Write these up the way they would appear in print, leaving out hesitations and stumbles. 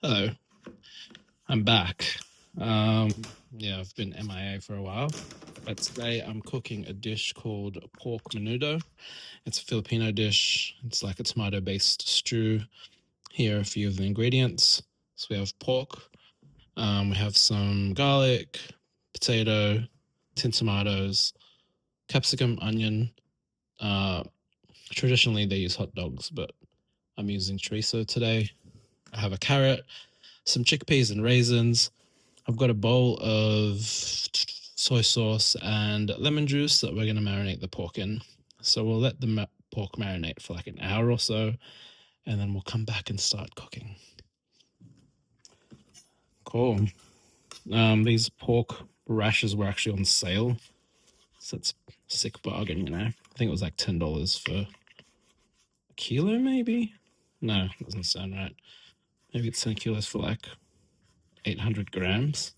Hello, I'm back. Yeah, I've been MIA for a while, but today I'm cooking a dish called pork menudo. It's a Filipino dish. It's like a tomato-based stew. Here are a few of the ingredients. So we have pork, we have some garlic, potato, tin tomatoes, capsicum, onion. Traditionally they use hot dogs, but I'm using chorizo today. I have a carrot, some chickpeas and raisins. I've got a bowl of soy sauce and lemon juice that we're going to marinate the pork in. So we'll let the pork marinate for like an hour or so, and then we'll come back and start cooking. Cool. These pork rashers were actually on sale, so it's a sick bargain, you know. I think it was like $10 for a kilo, maybe? No, doesn't sound right. Maybe it's 10 kilos for like 800 grams.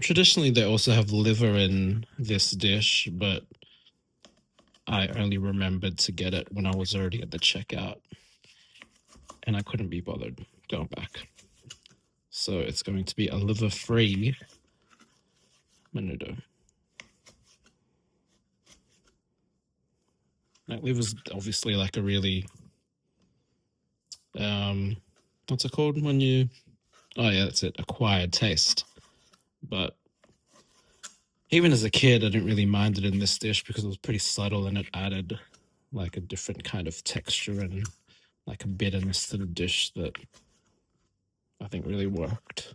Traditionally, they also have liver in this dish, but I only remembered to get it when I was already at the checkout, and I couldn't be bothered going back. So it's going to be a liver-free Menudo. Now, liver's obviously like a really, what's it called when you, oh yeah, that's it, acquired taste. But even as a kid, I didn't really mind it in this dish because it was pretty subtle and it added like a different kind of texture and like a bitterness to the dish that I think really worked.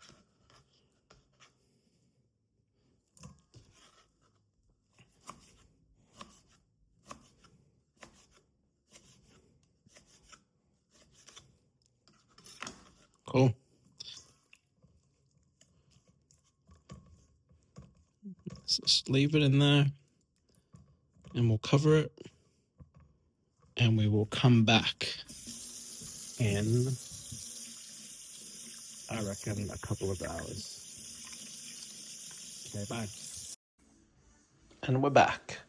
Cool. So just leave it in there and we'll cover it and we will come back in, I reckon, a couple of hours. Okay, bye. And we're back.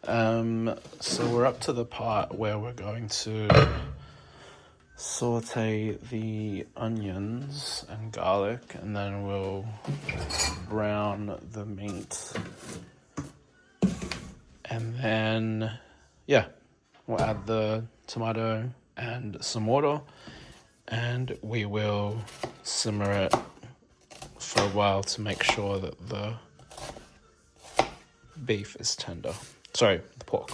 So we're up to the part where we're going to saute the onions and garlic, and then we'll brown the meat. And then, yeah, we'll add the tomato and some water, and we will simmer it for a while to make sure that the beef is tender. Sorry, the pork.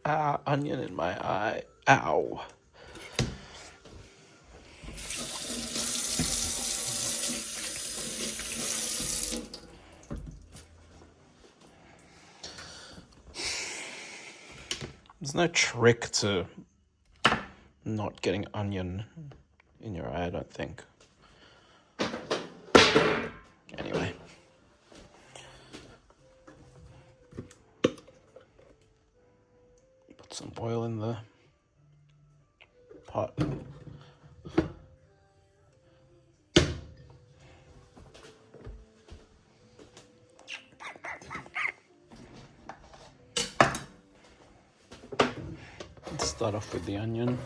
Ah, onion in my eye. Ow. There's no trick to not getting onion in your eye, I don't think. Anyway. Put some oil in the pot. Let's start off with the onion.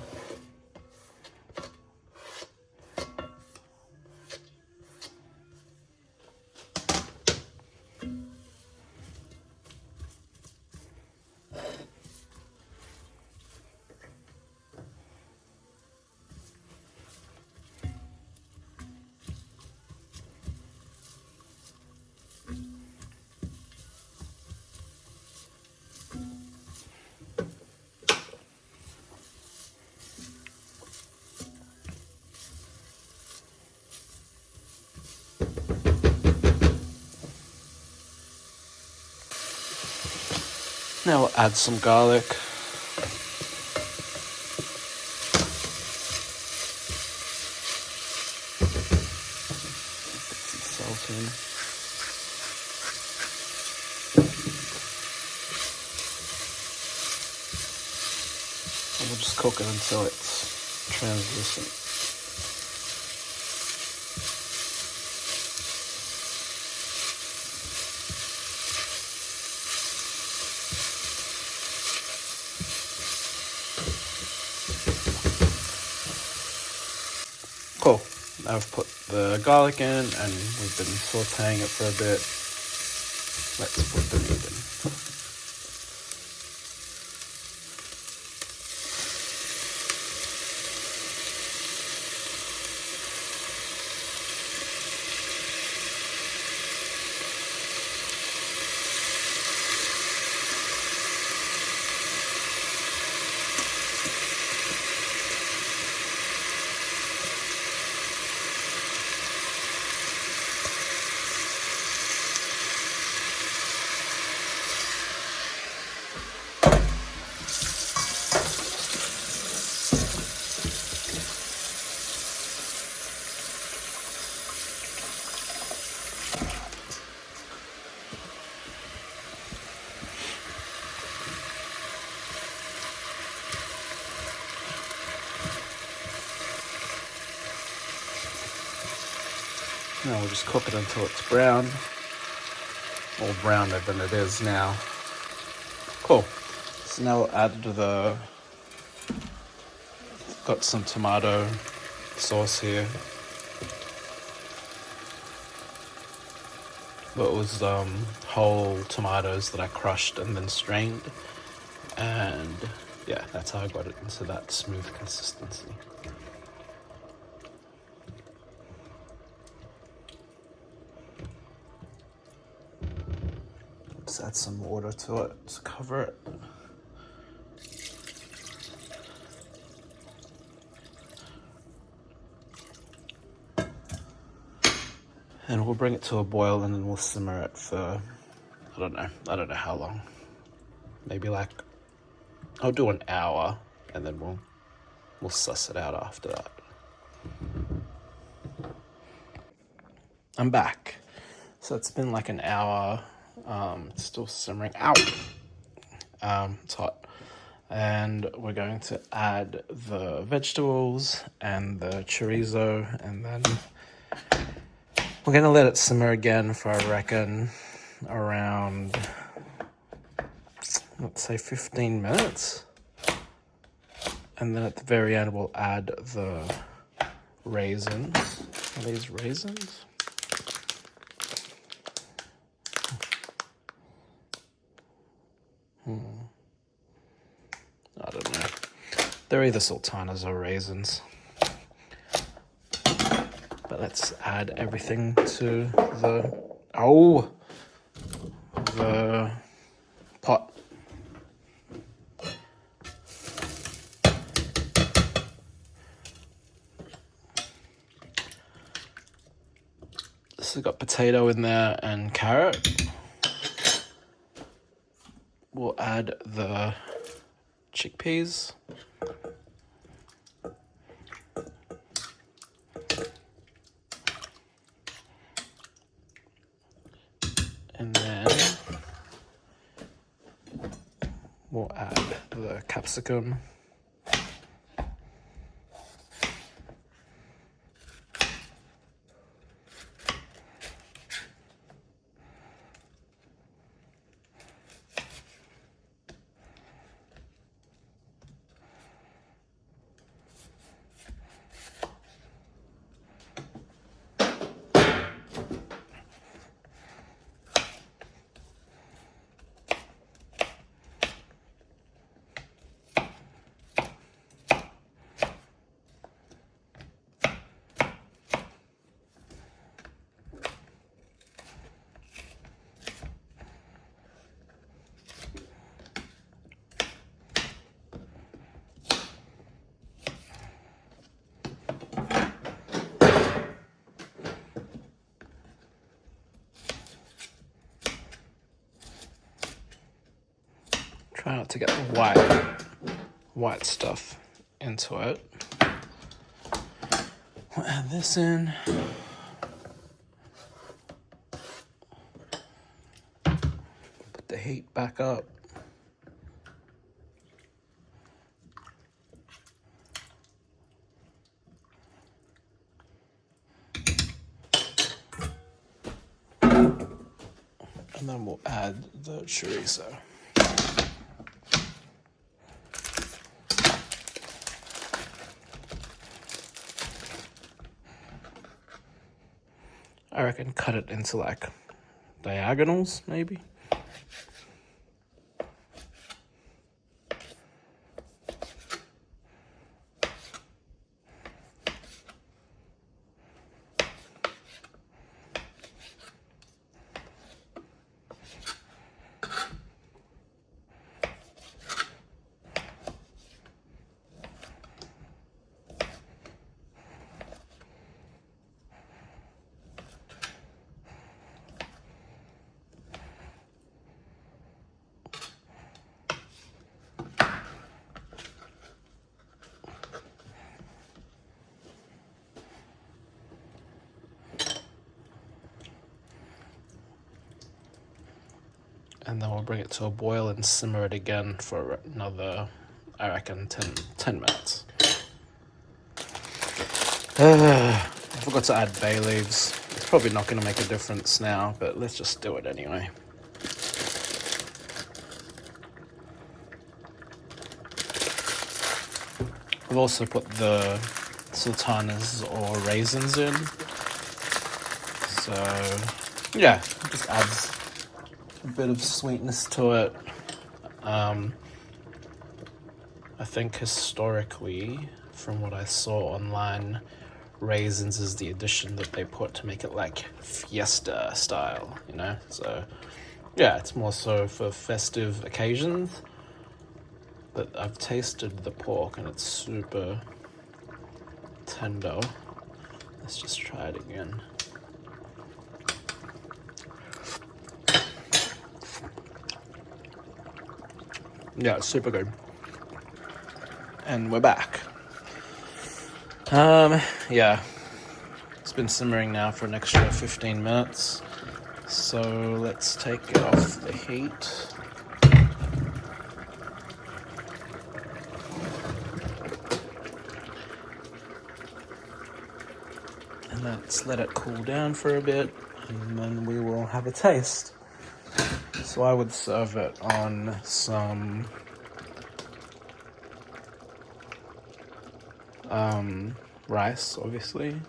Now we'll add some garlic. Put some salt in. And we'll just cook it until it's translucent. Cool. Now I've put the garlic in and we've been sauteing it for a bit. Let's put the meat in. Now we'll just cook it until it's brown, or browner than it is now. Cool. So now we'll add got some tomato sauce here. That was whole tomatoes that I crushed and then strained. And yeah, that's how I got it into that smooth consistency. Let's add some water to it to cover it. And we'll bring it to a boil and then we'll simmer it for, I don't know how long. Maybe like, I'll do an hour and then we'll suss it out after that. I'm back. So it's been like an hour. It's still simmering. Ow! It's hot. And we're going to add the vegetables and the chorizo, and then we're going to let it simmer again for, I reckon, around, let's say 15 minutes. And then at the very end, we'll add the raisins. Are these raisins? I don't know. They're either sultanas or raisins. But let's add everything to the pot. This has got potato in there and carrot. We'll add the chickpeas. And then we'll add the capsicum. not to get the white stuff into it. We'll add this in. Put the heat back up. And then we'll add the chorizo. I reckon cut it into like diagonals, maybe. And then we'll bring it to a boil and simmer it again for another, I reckon, 10 minutes. I forgot to add bay leaves. It's probably not going to make a difference now, but let's just do it anyway. I've also put the sultanas or raisins in. So, yeah, it just adds a bit of sweetness to it. I think historically, from what I saw online, raisins is the addition that they put to make it like fiesta style, you know? So, yeah, it's more so for festive occasions. But I've tasted the pork and it's super tender. Let's just try it again. Yeah, it's super good. And we're back. Yeah. It's been simmering now for an extra 15 minutes. So let's take it off the heat. And let's let it cool down for a bit, and then we will have a taste. So I would serve it on some rice, obviously.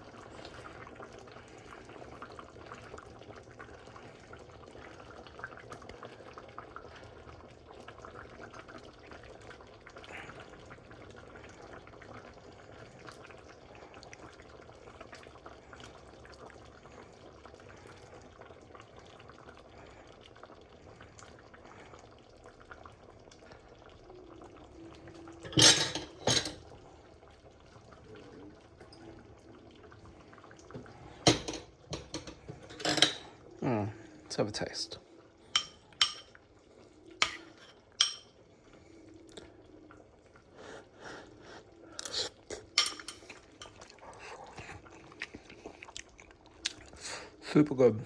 Let's have a taste. Super good.